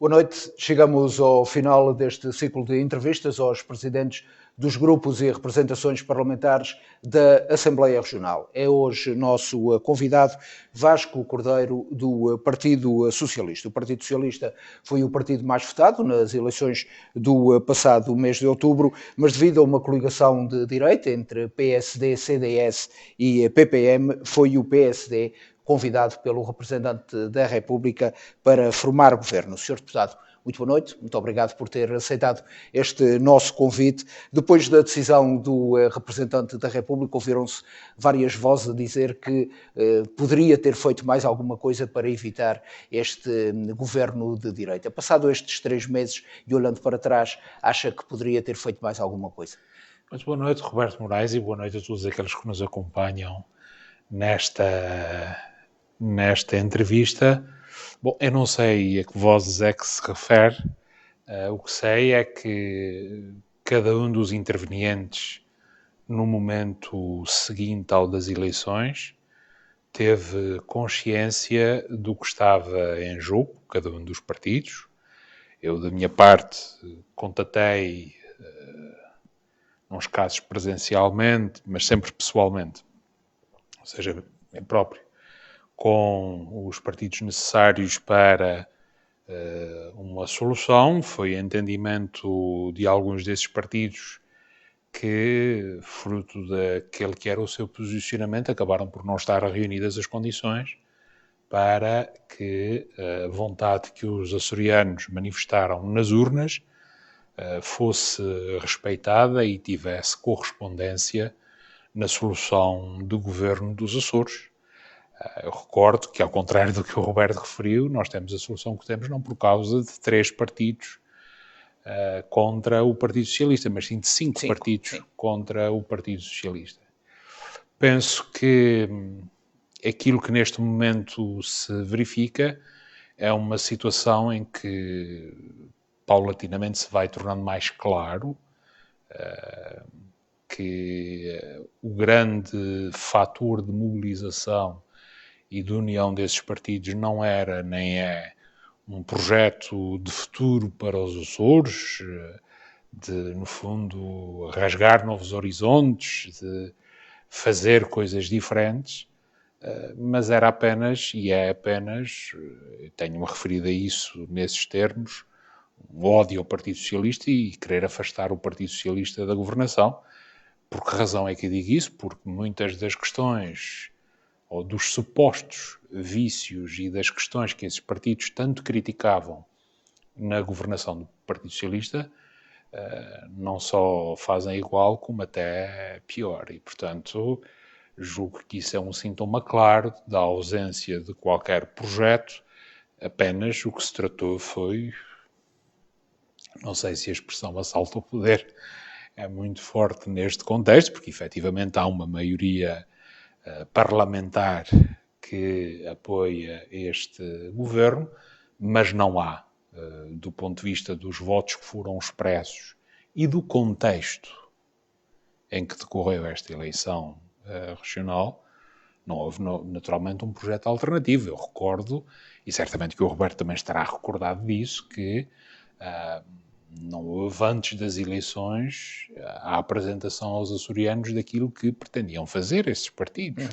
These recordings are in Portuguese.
Boa noite. Chegamos ao final deste ciclo de entrevistas aos presidentes dos grupos e representações parlamentares da Assembleia Regional. É hoje nosso convidado Vasco Cordeiro, do Partido Socialista. O Partido Socialista foi o partido mais votado nas eleições do passado mês de outubro, mas devido a uma coligação de direita entre PSD, CDS e PPM, foi o PSD convidado pelo representante da República para formar governo. Sr. Deputado, muito boa noite, muito obrigado por ter aceitado este nosso convite. Depois da decisão do representante da República, ouviram-se várias vozes a dizer que poderia ter feito mais alguma coisa para evitar este governo de direita. Passado estes 3 meses e olhando para trás, acha que poderia ter feito mais alguma coisa? Mas boa noite, Roberto Moraes, e boa noite a todos aqueles que nos acompanham nesta entrevista. Bom, eu não sei a que vozes é que se refere. O que sei é que cada um dos intervenientes no momento seguinte ao das eleições teve consciência do que estava em jogo, cada um dos partidos. Eu, da minha parte, contatei nos casos presencialmente, mas sempre pessoalmente, ou seja, em próprio, com os partidos necessários para uma solução. Foi entendimento de alguns desses partidos que, fruto daquele que era o seu posicionamento, acabaram por não estar reunidas as condições para que a vontade que os açorianos manifestaram nas urnas fosse respeitada e tivesse correspondência na solução do governo dos Açores. Eu recordo que, ao contrário do que o Roberto referiu, nós temos a solução que temos não por causa de 3 partidos contra o Partido Socialista, mas sim de 5 partidos contra o Partido Socialista. Penso que aquilo que neste momento se verifica é uma situação em que paulatinamente se vai tornando mais claro que o grande fator de mobilização e de união desses partidos não era nem é um projeto de futuro para os Açores, de, no fundo, rasgar novos horizontes, de fazer coisas diferentes, mas era apenas, e é apenas, tenho-me referido a isso nesses termos, um ódio ao Partido Socialista e querer afastar o Partido Socialista da governação. Por que razão é que eu digo isso? Porque muitas das questões, ou dos supostos vícios e das questões que esses partidos tanto criticavam na governação do Partido Socialista, não só fazem igual, como até pior. E, portanto, julgo que isso é um sintoma claro da ausência de qualquer projeto. Apenas o que se tratou foi, não sei se a expressão assalto ao poder é muito forte neste contexto, porque efetivamente há uma maioria parlamentar que apoia este governo, mas não há, do ponto de vista dos votos que foram expressos e do contexto em que decorreu esta eleição regional, não houve naturalmente um projeto alternativo. Eu recordo, e certamente que o Roberto também estará recordado disso, que não houve antes das eleições a apresentação aos açorianos daquilo que pretendiam fazer esses partidos.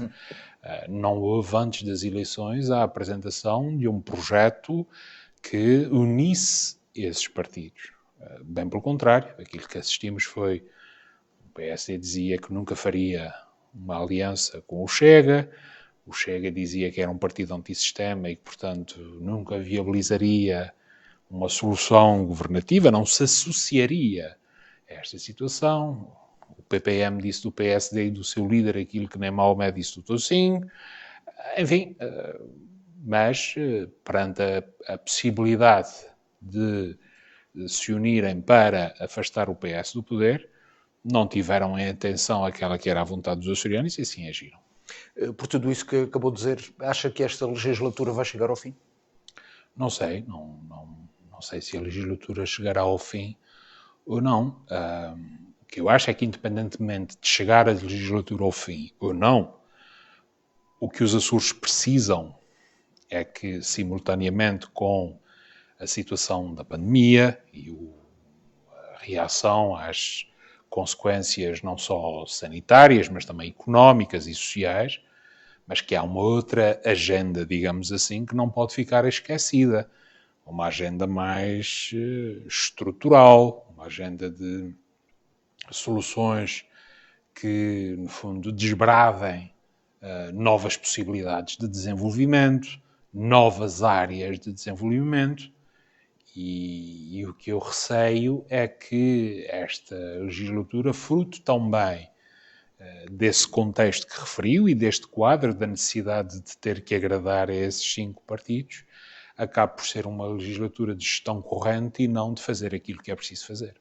Não houve antes das eleições a apresentação de um projeto que unisse esses partidos. Bem pelo contrário, aquilo que assistimos foi, o PSD dizia que nunca faria uma aliança com o Chega dizia que era um partido antissistema e que, portanto, nunca viabilizaria uma solução governativa, não se associaria a esta situação. O PPM disse do PSD e do seu líder aquilo que nem Maomé disse do Tocinho. Enfim, mas perante a possibilidade de se unirem para afastar o PS do poder, não tiveram em atenção aquela que era a vontade dos açorianos e assim agiram. Por tudo isso que acabou de dizer, acha que esta legislatura vai chegar ao fim? Não sei, não sei se a legislatura chegará ao fim ou não. O que eu acho é que, independentemente de chegar a legislatura ao fim ou não, o que os Açores precisam é que, simultaneamente com a situação da pandemia e a reação às consequências não só sanitárias, mas também económicas e sociais, mas que há uma outra agenda, digamos assim, que não pode ficar esquecida. Uma agenda mais estrutural, uma agenda de soluções que, no fundo, desbravem novas possibilidades de desenvolvimento, novas áreas de desenvolvimento. E o que eu receio é que esta legislatura, fruto também desse contexto que referiu e deste quadro da necessidade de ter que agradar a esses 5 partidos, acabe por ser uma legislatura de gestão corrente e não de fazer aquilo que é preciso fazer.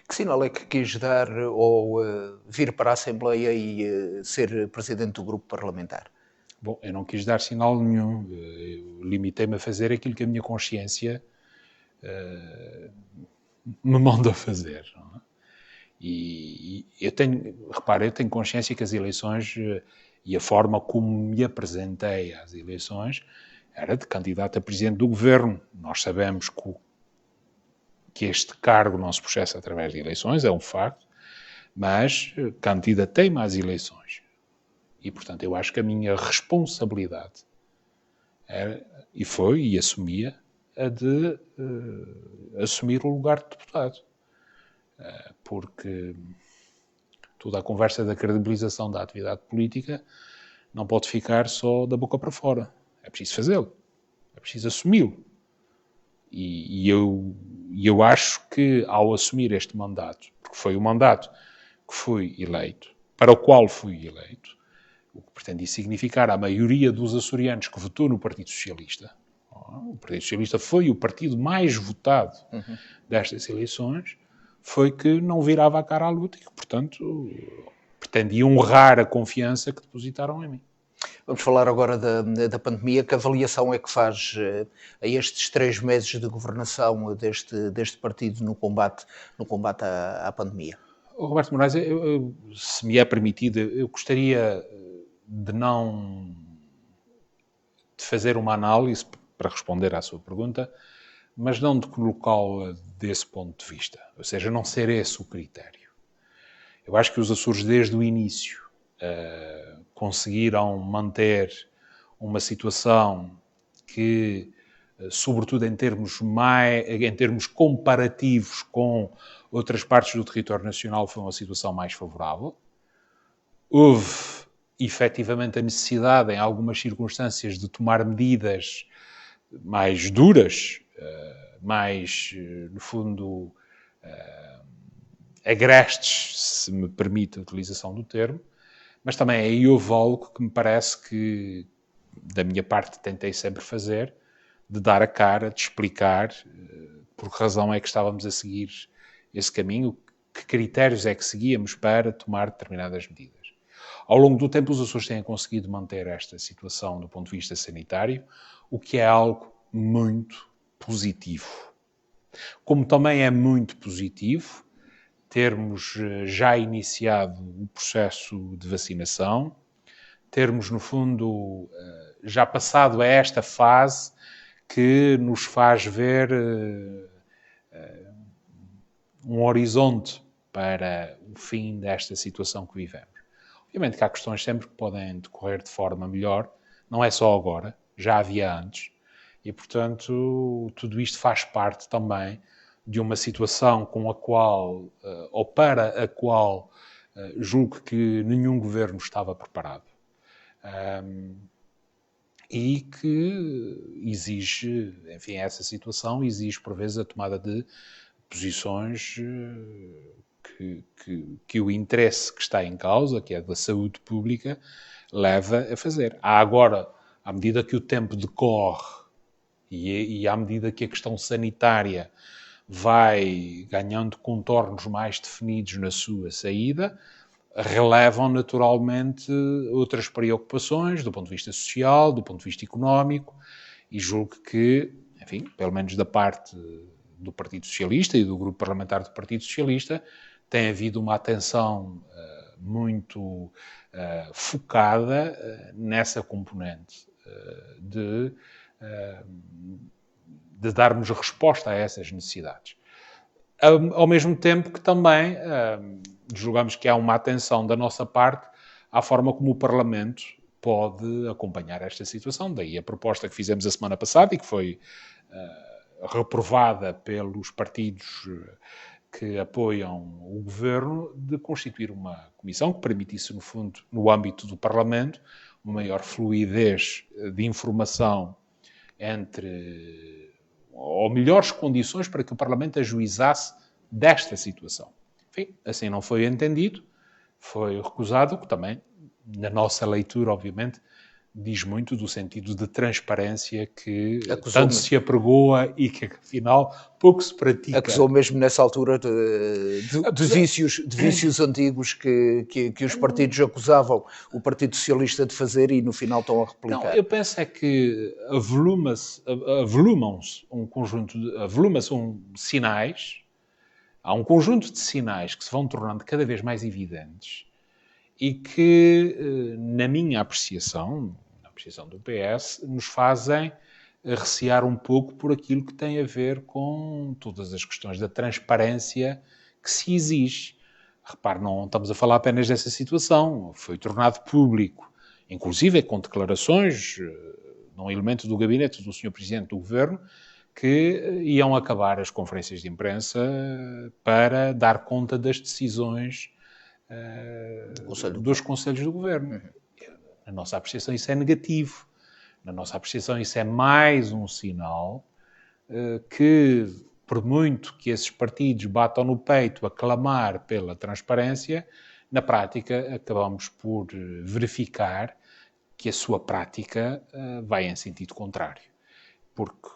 Que sinal é que quis dar ao vir para a Assembleia e ser presidente do grupo parlamentar? Bom, eu não quis dar sinal nenhum. Eu limitei-me a fazer aquilo que a minha consciência me manda fazer. Não é? E eu tenho consciência que as eleições e a forma como me apresentei às eleições era de candidato a presidente do governo. Nós sabemos que este cargo não se processa através de eleições, é um facto, mas candidatei-me às eleições. E, portanto, eu acho que a minha responsabilidade era, e assumia, a de assumir o lugar de deputado. Porque toda a conversa da credibilização da atividade política não pode ficar só da boca para fora. É preciso fazê-lo. É preciso assumi-lo. E eu acho que, ao assumir este mandato, porque foi o mandato que fui eleito, para o qual fui eleito, o que pretendia significar à maioria dos açorianos que votou no Partido Socialista. O Partido Socialista foi o partido mais votado destas eleições, foi que não virava a cara à luta e que, portanto, pretendia honrar a confiança que depositaram em mim. Vamos falar agora da pandemia. Que avaliação é que faz a estes 3 meses de governação deste partido no combate à pandemia? Roberto Moraes, se me é permitido, eu gostaria de fazer uma análise para responder à sua pergunta, mas não de colocá-la desse ponto de vista. Ou seja, não ser esse o critério. Eu acho que os Açores, desde o início, conseguiram manter uma situação que, sobretudo em termos comparativos com outras partes do território nacional, foi uma situação mais favorável. Houve, efetivamente, a necessidade, em algumas circunstâncias, de tomar medidas mais duras, mais, no fundo, agrestes, se me permite a utilização do termo, mas também aí houve algo que me parece que, da minha parte, tentei sempre fazer, de dar a cara, de explicar por que razão é que estávamos a seguir esse caminho, que critérios é que seguíamos para tomar determinadas medidas. Ao longo do tempo, os Açores têm conseguido manter esta situação do ponto de vista sanitário, o que é algo muito positivo. Como também é muito positivo termos já iniciado o processo de vacinação, termos, no fundo, já passado a esta fase que nos faz ver um horizonte para o fim desta situação que vivemos. Obviamente que há questões sempre que podem decorrer de forma melhor, não é só agora, já havia antes, e, portanto, tudo isto faz parte também de uma situação com a qual, ou para a qual, julgo que nenhum governo estava preparado. E que exige, enfim, essa situação exige, por vezes, a tomada de posições que o interesse que está em causa, que é da saúde pública, leva a fazer. Há agora, à medida que o tempo decorre e à medida que a questão sanitária vai ganhando contornos mais definidos na sua saída, relevam naturalmente outras preocupações do ponto de vista social, do ponto de vista económico, e julgo que, enfim, pelo menos da parte do Partido Socialista e do grupo parlamentar do Partido Socialista, tem havido uma atenção muito nessa componente de darmos resposta a essas necessidades. Ao mesmo tempo que também julgamos que há uma atenção da nossa parte à forma como o Parlamento pode acompanhar esta situação. Daí a proposta que fizemos a semana passada e que foi reprovada pelos partidos que apoiam o Governo, de constituir uma comissão que permitisse, no fundo, no âmbito do Parlamento, uma maior fluidez de informação ou melhores condições para que o Parlamento ajuizasse desta situação. Enfim, assim não foi entendido, foi recusado, o que também, na nossa leitura, obviamente, diz muito do sentido de transparência que tanto se apregoa e que, afinal, pouco se pratica. Acusou mesmo nessa altura de vícios antigos que os partidos acusavam o Partido Socialista de fazer e, no final, estão a replicar. Não, eu penso é que avolumam-se sinais, há um conjunto de sinais que se vão tornando cada vez mais evidentes e que, na minha apreciação, na apreciação do PS, nos fazem recear um pouco por aquilo que tem a ver com todas as questões da transparência que se exige. Repare, não estamos a falar apenas dessa situação. Foi tornado público, inclusive com declarações de um elemento do gabinete do Sr. Presidente do Governo, que iam acabar as conferências de imprensa para dar conta das decisões dos Conselhos do Governo. Na nossa apreciação isso é negativo. Na nossa apreciação isso é mais um sinal que, por muito que esses partidos batam no peito a clamar pela transparência, na prática acabamos por verificar que a sua prática vai em sentido contrário. Porque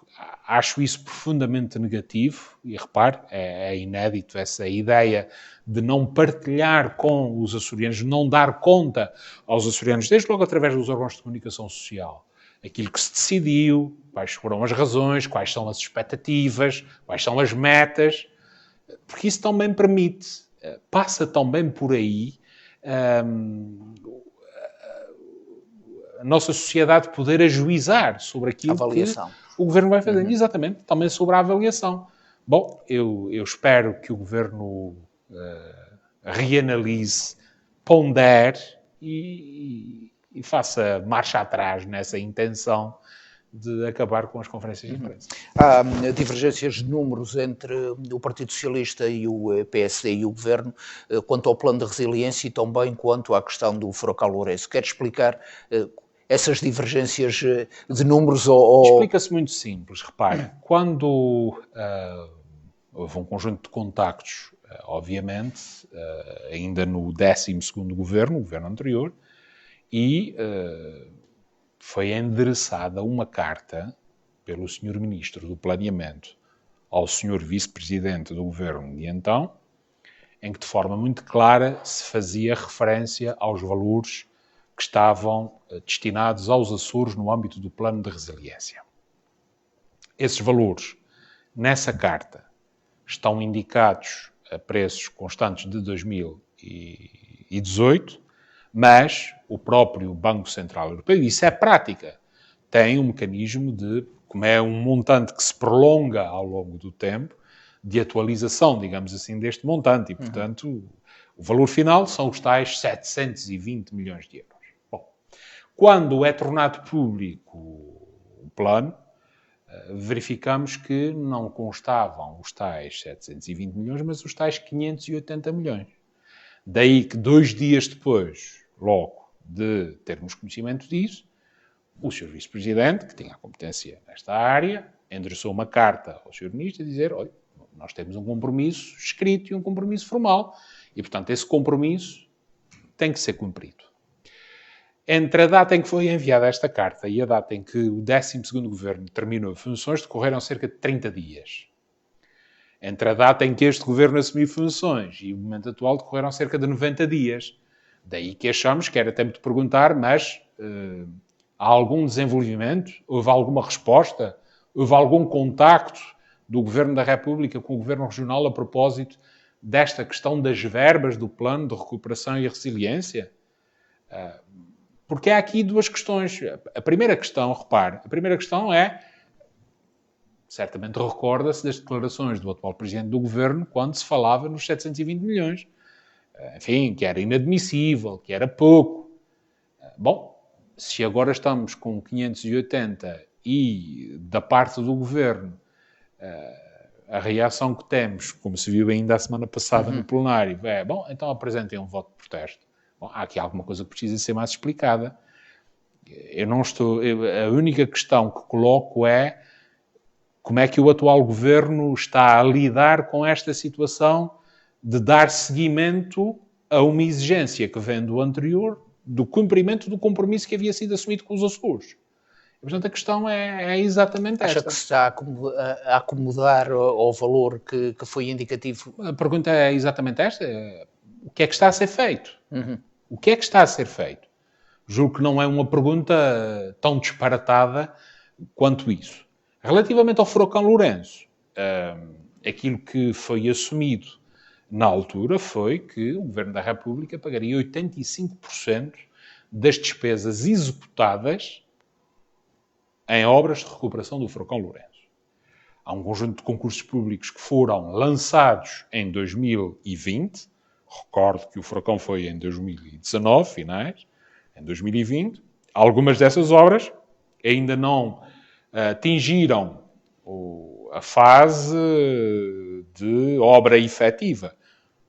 acho isso profundamente negativo, e repare, é inédito essa ideia de não partilhar com os açorianos, não dar conta aos açorianos, desde logo através dos órgãos de comunicação social, aquilo que se decidiu, quais foram as razões, quais são as expectativas, quais são as metas, porque isso também permite, passa também por aí, a nossa sociedade poder ajuizar sobre aquilo que o Governo vai fazer. Exatamente, também sobre a avaliação. Bom, eu espero que o Governo reanalise, pondere e faça marcha atrás nessa intenção de acabar com as conferências de imprensa. Há divergências de números entre o Partido Socialista e o PSD e o Governo quanto ao plano de resiliência e também quanto à questão do furacão Lourenço. Quer explicar essas divergências de números? Explica-se muito simples. Repare, quando houve um conjunto de contactos, obviamente, ainda no 12º governo, o governo anterior, e foi endereçada uma carta pelo Sr. Ministro do Planeamento ao Sr. Vice-Presidente do Governo de então, em que de forma muito clara se fazia referência aos valores que estavam destinados aos Açores no âmbito do Plano de Resiliência. Esses valores, nessa carta, estão indicados a preços constantes de 2018, mas o próprio Banco Central Europeu, e isso é prática, tem um mecanismo de, como é um montante que se prolonga ao longo do tempo, de atualização, digamos assim, deste montante. E, portanto, o valor final são os tais 720 milhões de euros. Bom, quando é tornado público o plano, verificamos que não constavam os tais 720 milhões, mas os tais 580 milhões. Daí que 2 dias depois, logo de termos conhecimento disso, o Sr. Vice-Presidente, que tinha a competência nesta área, endereçou uma carta ao Sr. Ministro a dizer: olha, nós temos um compromisso escrito e um compromisso formal e, portanto, esse compromisso tem que ser cumprido. Entre a data em que foi enviada esta carta e a data em que o 12º Governo terminou funções, decorreram cerca de 30 dias. Entre a data em que este Governo assumiu funções e o momento atual, decorreram cerca de 90 dias. Daí que achamos que era tempo de perguntar, mas há algum desenvolvimento? Houve alguma resposta? Houve algum contacto do Governo da República com o Governo Regional a propósito desta questão das verbas do Plano de Recuperação e Resiliência? Porque há aqui 2 questões. A primeira questão, repare, a primeira questão é: certamente recorda-se das declarações do atual Presidente do Governo quando se falava nos 720 milhões. Enfim, que era inadmissível, que era pouco. Bom, se agora estamos com 580 e da parte do Governo a reação que temos, como se viu ainda a semana passada no plenário, bom, então apresentem um voto de protesto. Bom, há aqui alguma coisa que precisa ser mais explicada. A única questão que coloco é como é que o atual Governo está a lidar com esta situação de dar seguimento a uma exigência que vem do anterior, do cumprimento do compromisso que havia sido assumido com os Açores. E, portanto, a questão é exatamente esta. Acha que se está a acomodar ao valor que foi indicativo? A pergunta é exatamente esta. O que é que está a ser feito? O que é que está a ser feito? Julgo que não é uma pergunta tão disparatada quanto isso. Relativamente ao furacão Lourenço, aquilo que foi assumido na altura foi que o Governo da República pagaria 85% das despesas executadas em obras de recuperação do furacão Lourenço. Há um conjunto de concursos públicos que foram lançados em 2020. Recordo que o furacão foi em 2019, finais, em 2020. Algumas dessas obras ainda não atingiram a fase de obra efetiva.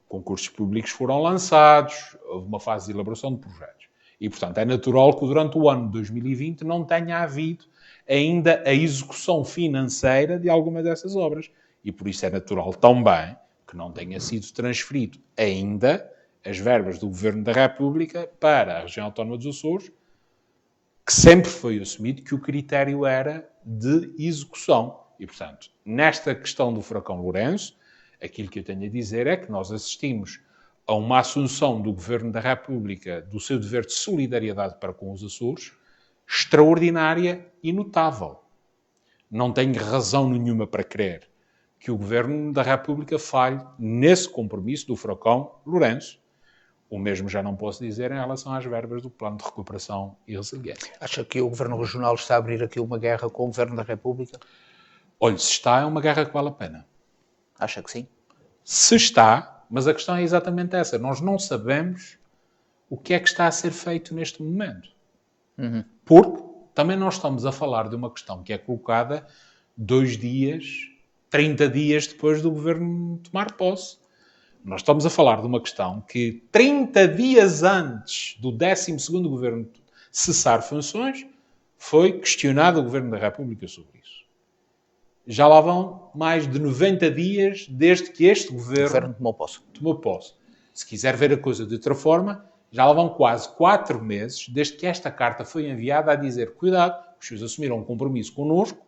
Concursos públicos foram lançados, houve uma fase de elaboração de projetos. E, portanto, é natural que durante o ano de 2020 não tenha havido ainda a execução financeira de alguma dessas obras. E por isso é natural também que não tenha sido transferido ainda as verbas do Governo da República para a região autónoma dos Açores, que sempre foi assumido que o critério era de execução. E, portanto, nesta questão do furacão Lourenço, aquilo que eu tenho a dizer é que nós assistimos a uma assunção do Governo da República do seu dever de solidariedade para com os Açores extraordinária e notável. Não tenho razão nenhuma para crer que o Governo da República falhe nesse compromisso do furacão Lourenço. O mesmo já não posso dizer em relação às verbas do Plano de Recuperação e Resiliência. Acha que o Governo Regional está a abrir aqui uma guerra com o Governo da República? Olha, se está, é uma guerra que vale a pena. Acha que sim? Se está, mas a questão é exatamente essa. Nós não sabemos o que é que está a ser feito neste momento. Porque também nós estamos a falar de uma questão que é colocada 2 dias, 30 dias depois do Governo tomar posse. Nós estamos a falar de uma questão que 30 dias antes do 12º Governo cessar funções, foi questionado o Governo da República sobre isso. Já lá vão mais de 90 dias desde que este Governo tomou posse. Se quiser ver a coisa de outra forma, já lá vão quase 4 meses desde que esta carta foi enviada a dizer, cuidado, os senhores assumiram um compromisso connosco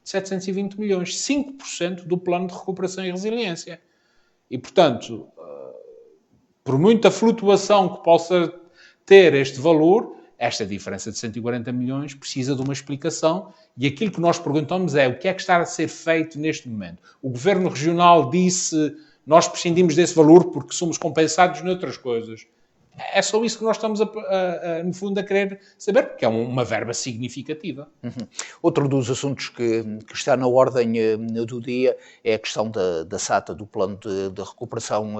de 720 milhões, 5% do Plano de Recuperação e Resiliência. E, portanto, por muita flutuação que possa ter este valor, esta diferença de 140 milhões precisa de uma explicação e aquilo que nós perguntamos é o que é que está a ser feito neste momento. O Governo Regional disse nós prescindimos desse valor porque somos compensados noutras coisas. É só isso que nós estamos, no fundo, a querer saber, porque é uma verba significativa. Outro dos assuntos que está na ordem do dia é a questão da SATA, do plano de recuperação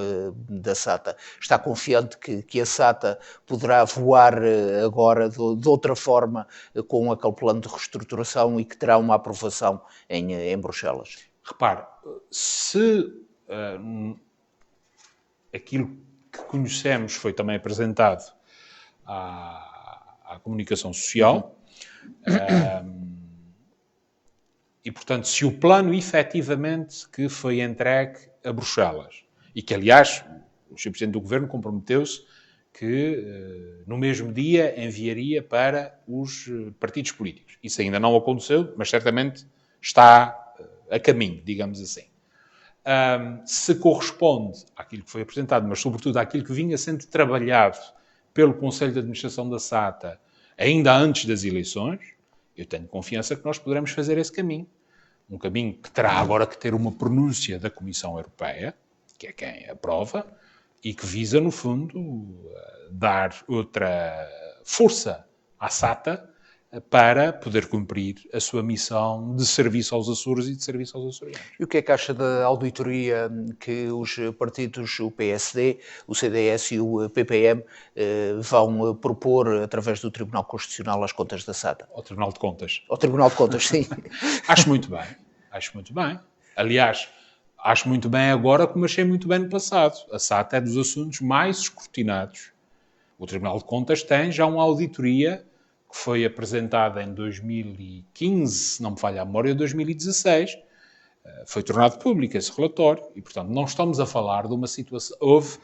da SATA. Está confiante que a SATA poderá voar agora de outra forma com aquele plano de reestruturação e que terá uma aprovação em Bruxelas? Repare, se aquilo que conhecemos foi também apresentado à comunicação social. E, portanto, se o plano efetivamente que foi entregue a Bruxelas, e que, aliás, o Sr. Presidente do Governo comprometeu-se que no mesmo dia enviaria para os partidos políticos. Isso ainda não aconteceu, mas certamente está a caminho, digamos assim. Se corresponde àquilo que foi apresentado, mas sobretudo àquilo que vinha sendo trabalhado pelo Conselho de Administração da SATA ainda antes das eleições, eu tenho confiança que nós poderemos fazer esse caminho. Um caminho que terá agora que ter uma pronúncia da Comissão Europeia, que é quem aprova, e que visa, no fundo, dar outra força à SATA para poder cumprir a sua missão de serviço aos Açores e de serviço aos açorianos. E o que é que acha da auditoria que os partidos, o PSD, o CDS e o PPM, vão propor através do Tribunal Constitucional às contas da SATA? Ao Tribunal de Contas. Ao Tribunal de Contas, sim. Acho muito bem. Acho muito bem. Aliás, acho muito bem agora como achei muito bem no passado. A SATA é dos assuntos mais escrutinados. O Tribunal de Contas tem já uma auditoria que foi apresentada em 2015, se não me falha a memória, 2016. Foi tornado público esse relatório e, portanto, não estamos a falar de uma situação... Houve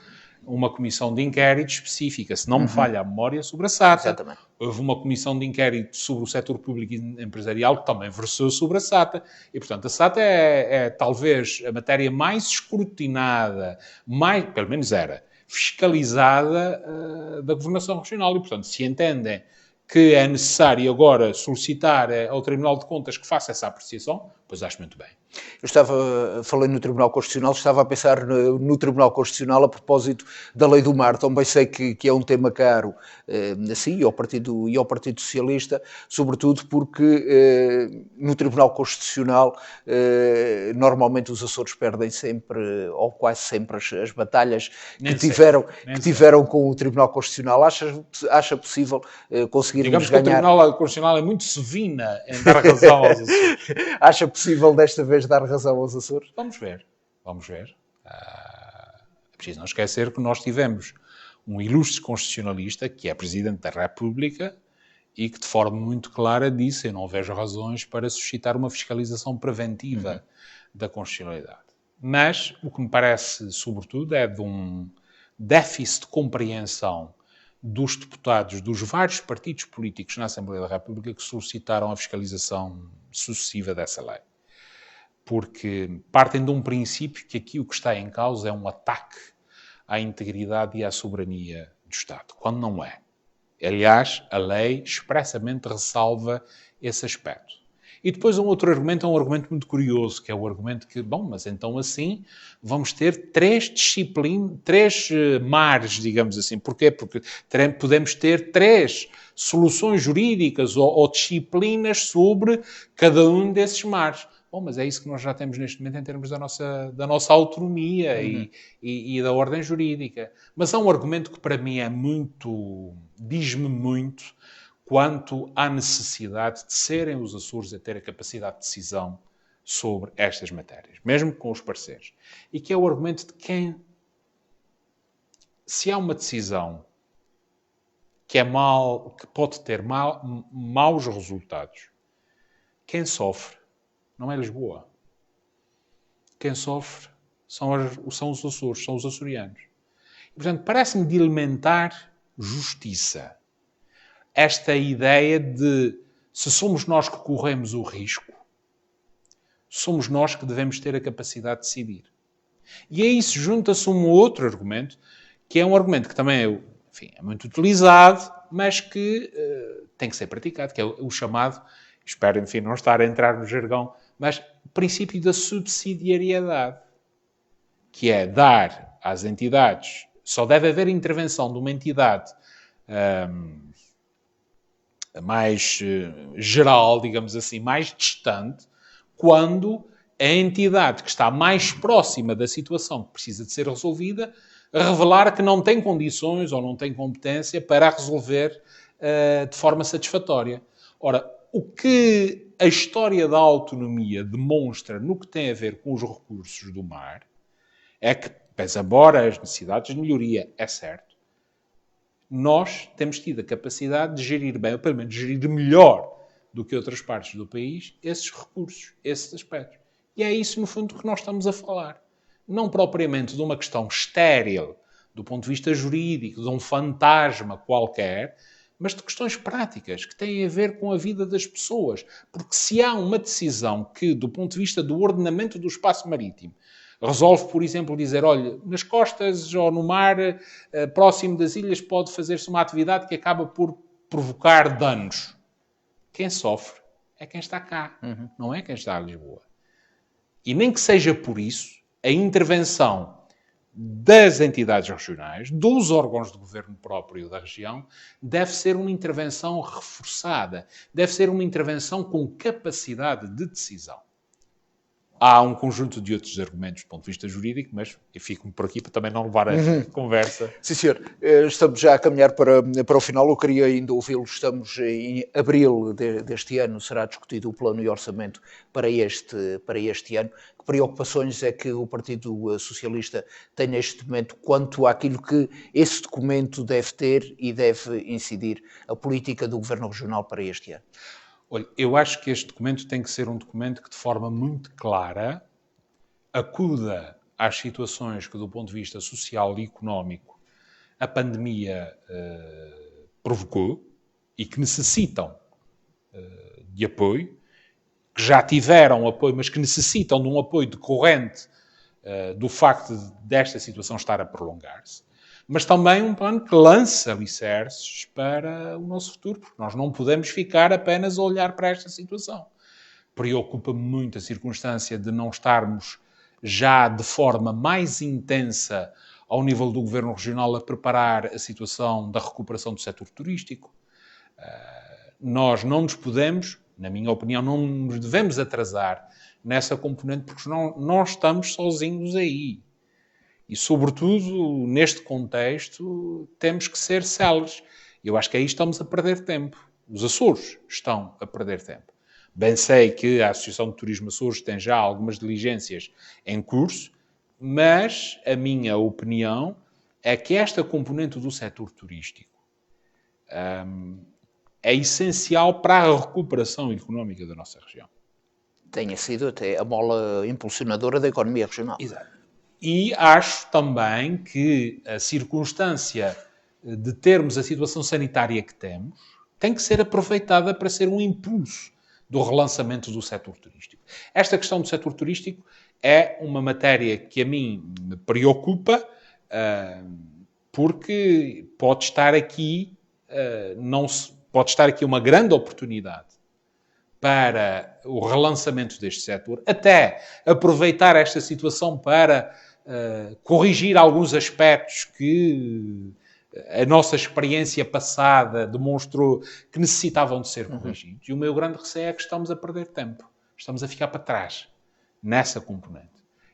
uma comissão de inquérito específica, se não me falha a memória, sobre a SATA. Exatamente. Houve uma comissão de inquérito sobre o setor público e empresarial que também versou sobre a SATA. E, portanto, a SATA é talvez a matéria mais escrutinada, pelo menos era, fiscalizada da governação regional. E, portanto, se entendem que é necessário agora solicitar ao Tribunal de Contas que faça essa apreciação, pois acho muito bem. Eu falei no Tribunal Constitucional, estava a pensar no Tribunal Constitucional a propósito da Lei do Mar. Também sei que é um tema caro, assim, e ao Partido Socialista, sobretudo porque no Tribunal Constitucional normalmente os Açores perdem sempre, ou quase sempre, as batalhas que tiveram com o Tribunal Constitucional. Acha possível conseguirmos ganhar? Digamos que o Tribunal Constitucional é muito sevina em dar razão aos Açores. Acha possível desta vez dar razão aos Açores? Vamos ver. É preciso não esquecer que nós tivemos um ilustre constitucionalista, que é Presidente da República, e que de forma muito clara disse: eu não vejo razões para suscitar uma fiscalização preventiva da constitucionalidade. Mas o que me parece, sobretudo, é de um déficit de compreensão dos deputados dos vários partidos políticos na Assembleia da República que solicitaram a fiscalização sucessiva dessa lei. Porque partem de um princípio que aqui o que está em causa é um ataque à integridade e à soberania do Estado, quando não é. Aliás, a lei expressamente ressalva esse aspecto. E depois um outro argumento, é um argumento muito curioso, que é o argumento que, mas então assim vamos ter três mares, digamos assim. Porquê? Porque podemos ter três soluções jurídicas ou disciplinas sobre cada um desses mares. Mas é isso que nós já temos neste momento em termos da nossa autonomia e da ordem jurídica. Mas há um argumento que para mim diz-me muito quanto à necessidade de serem os Açores a ter a capacidade de decisão sobre estas matérias, mesmo com os parceiros. E que é o argumento de se há uma decisão que pode ter maus resultados, quem sofre não é Lisboa. Quem sofre são os Açores, são os açorianos. E, portanto, parece-me de elementar justiça esta ideia de, se somos nós que corremos o risco, somos nós que devemos ter a capacidade de decidir. E a isso junta-se um outro argumento, que é um argumento que também é muito utilizado, mas que tem que ser praticado, que é o chamado, espero, não estar a entrar no jargão, mas o princípio da subsidiariedade, que é dar às entidades, só deve haver intervenção de uma entidade mais geral, digamos assim, mais distante, quando a entidade que está mais próxima da situação que precisa de ser resolvida revelar que não tem condições ou não tem competência para a resolver de forma satisfatória. Ora, o que a história da autonomia demonstra no que tem a ver com os recursos do mar é que, pese embora as necessidades de melhoria, é certo, nós temos tido a capacidade de gerir bem, ou pelo menos de gerir melhor do que outras partes do país, esses recursos, esses aspectos. E é isso, no fundo, que nós estamos a falar. Não propriamente de uma questão estéril, do ponto de vista jurídico, de um fantasma qualquer, mas de questões práticas que têm a ver com a vida das pessoas. Porque se há uma decisão que, do ponto de vista do ordenamento do espaço marítimo, resolve, por exemplo, dizer, olha, nas costas ou no mar, próximo das ilhas, pode fazer-se uma atividade que acaba por provocar danos. Quem sofre é quem está cá, não é quem está em Lisboa. E nem que seja por isso, a intervenção das entidades regionais, dos órgãos de governo próprio da região, deve ser uma intervenção reforçada, deve ser uma intervenção com capacidade de decisão. Há um conjunto de outros argumentos do ponto de vista jurídico, mas eu fico por aqui para também não levar a conversa. Sim, senhor. Estamos já a caminhar para o final. Eu queria ainda ouvi-lo. Estamos em abril deste ano. Será discutido o plano e orçamento para este ano. Que preocupações é que o Partido Socialista tem neste momento quanto àquilo que esse documento deve ter e deve incidir a política do Governo Regional para este ano? Olha, eu acho que este documento tem que ser um documento que, de forma muito clara, acuda às situações que, do ponto de vista social e económico, a pandemia provocou e que necessitam de apoio, que já tiveram apoio, mas que necessitam de um apoio decorrente do facto desta situação estar a prolongar-se. Mas também um plano que lança alicerces para o nosso futuro, porque nós não podemos ficar apenas a olhar para esta situação. Preocupa-me muito a circunstância de não estarmos já de forma mais intensa ao nível do Governo Regional a preparar a situação da recuperação do setor turístico. Nós não nos podemos, na minha opinião, não nos devemos atrasar nessa componente, porque senão nós estamos sozinhos aí. E, sobretudo, neste contexto, temos que ser céleres. Eu acho que aí estamos a perder tempo. Os Açores estão a perder tempo. Bem sei que a Associação de Turismo Açores tem já algumas diligências em curso, mas a minha opinião é que esta componente do setor turístico é essencial para a recuperação económica da nossa região. Tenha sido até a mola impulsionadora da economia regional. Exato. E acho também que a circunstância de termos a situação sanitária que temos tem que ser aproveitada para ser um impulso do relançamento do setor turístico. Esta questão do setor turístico é uma matéria que a mim me preocupa, porque pode estar aqui uma grande oportunidade para o relançamento deste setor, até aproveitar esta situação para corrigir alguns aspectos que a nossa experiência passada demonstrou que necessitavam de ser corrigidos. E o meu grande receio é que estamos a perder tempo. Estamos a ficar para trás nessa componente.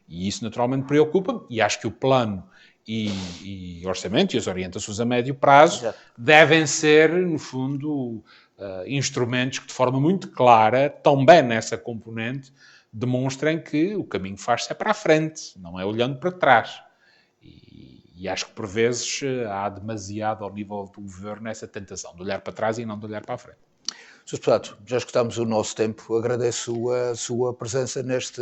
E isso naturalmente preocupa-me e acho que o plano e orçamento e as orientações a médio prazo devem ser, no fundo, instrumentos que de forma muito clara, também nessa componente, demonstrem que o caminho faz-se é para a frente, não é olhando para trás. E acho que por vezes há demasiado ao nível do governo essa tentação de olhar para trás e não de olhar para a frente. Sr. Deputado, já escutámos o nosso tempo. Agradeço a sua presença neste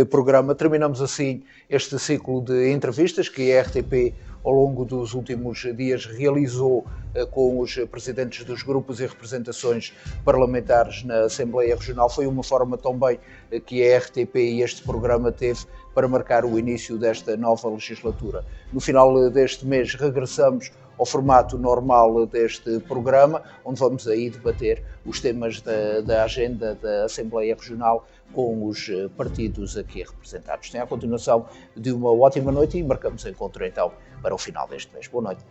programa. Terminamos assim este ciclo de entrevistas que a RTP, ao longo dos últimos dias, realizou com os presidentes dos grupos e representações parlamentares na Assembleia Regional. Foi uma forma também que a RTP e este programa teve para marcar o início desta nova legislatura. No final deste mês regressamos ao formato normal deste programa, onde vamos aí debater os temas da agenda da Assembleia Regional com os partidos aqui representados. Tenha a continuação de uma ótima noite e marcamos encontro então para o final deste mês. Boa noite.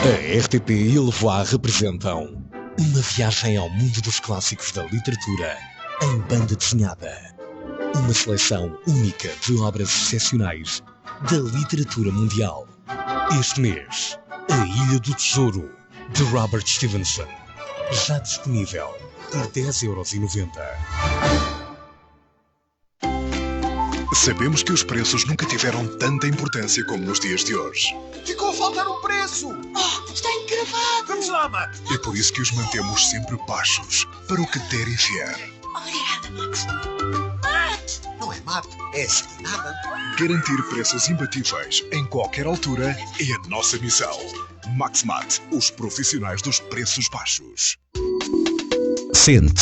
A RTP e a Levoa representam uma viagem ao mundo dos clássicos da literatura em banda desenhada. Uma seleção única de obras excepcionais da literatura mundial. Este mês, A Ilha do Tesouro, de Robert Stevenson. Já disponível por 10,90€. Sabemos que os preços nunca tiveram tanta importância como nos dias de hoje. Ficou a faltar um preço! Oh, está encravado! Vamos lá, Max! É por isso que os mantemos sempre baixos, para o que der e vier. Obrigada, Max. Não é Max! Maxmat é assim nada. Garantir preços imbatíveis em qualquer altura é a nossa missão. Maxmat, os profissionais dos preços baixos. Sente-se